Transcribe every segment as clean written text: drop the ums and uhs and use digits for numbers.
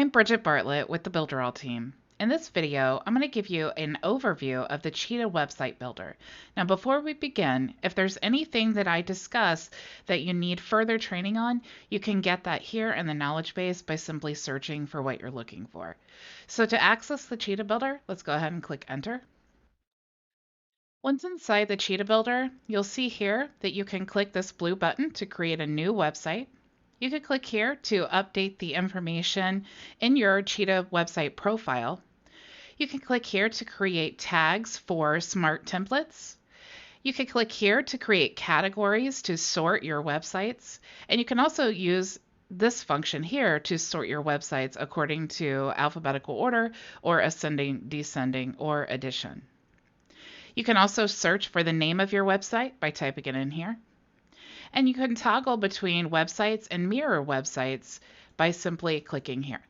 I'm Bridget Bartlett with the Builderall team. In this video, I'm going to give you an overview of the Cheetah website builder. Now, before we begin, if there's anything that I discuss that you need further training on, you can get that here in the knowledge base by simply searching for what you're looking for. So to access the Cheetah builder, let's go ahead and click enter. Once inside the Cheetah builder, you'll see here that you can click this blue button to create a new website. You can click here to update the information in your Cheetah website profile. You can click here to create tags for smart templates. You can click here to create categories to sort your websites. And you can also use this function here to sort your websites according to alphabetical order or ascending, descending, or addition. You can also search for the name of your website by typing it in here. And you can toggle between websites and mirror websites by simply clicking here.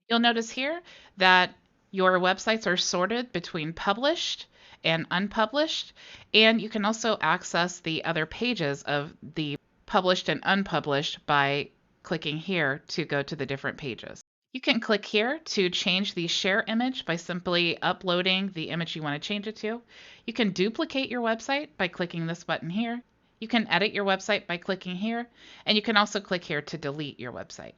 You'll notice here that your websites are sorted between published and unpublished, and you can also access the other pages of the published and unpublished by clicking here to go to the different pages. You can click here to change the share image by simply uploading the image you want to change it to. You can duplicate your website by clicking this button here. You can edit your website by clicking here, and you can also click here to delete your website.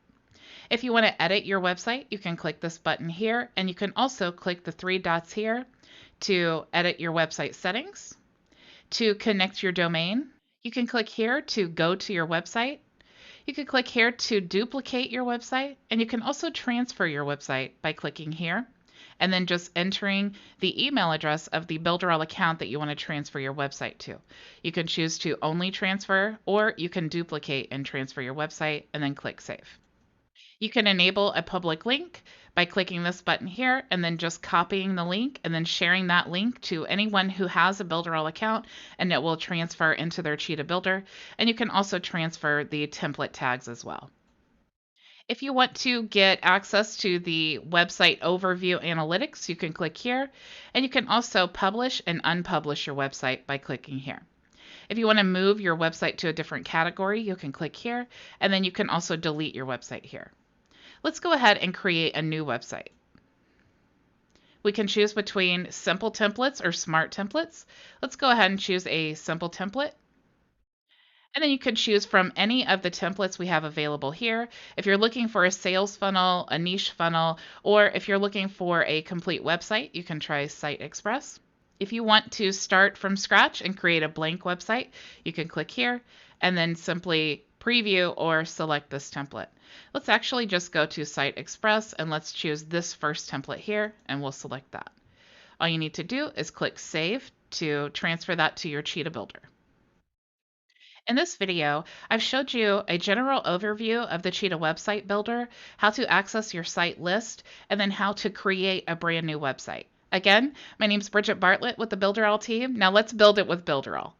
If you want to edit your website, you can click this button here, and you can also click the three dots here to edit your website settings. To connect your domain, you can click here to go to your website. You can click here to duplicate your website, and you can also transfer your website by clicking here and then just entering the email address of the Builderall account that you want to transfer your website to. You can choose to only transfer, or you can duplicate and transfer your website and then click save. You can enable a public link by clicking this button here and then just copying the link and then sharing that link to anyone who has a Builderall account, and it will transfer into their Cheetah builder. And you can also transfer the template tags as well. If you want to get access to the website overview analytics, you can click here, and you can also publish and unpublish your website by clicking here. If you want to move your website to a different category, you can click here, and then you can also delete your website here. Let's go ahead and create a new website. We can choose between simple templates or smart templates. Let's go ahead and choose a simple template. And then you can choose from any of the templates we have available here. If you're looking for a sales funnel, a niche funnel, or if you're looking for a complete website, you can try Site Express. If you want to start from scratch and create a blank website, you can click here and then simply preview or select this template. Let's actually just go to Site Express and let's choose this first template here, and we'll select that. All you need to do is click Save to transfer that to your Cheetah builder. In this video, I've showed you a general overview of the Cheetah website builder, how to access your site list, and then how to create a brand new website. Again, my name's Bridget Bartlett with the Builderall team. Now let's build it with Builderall.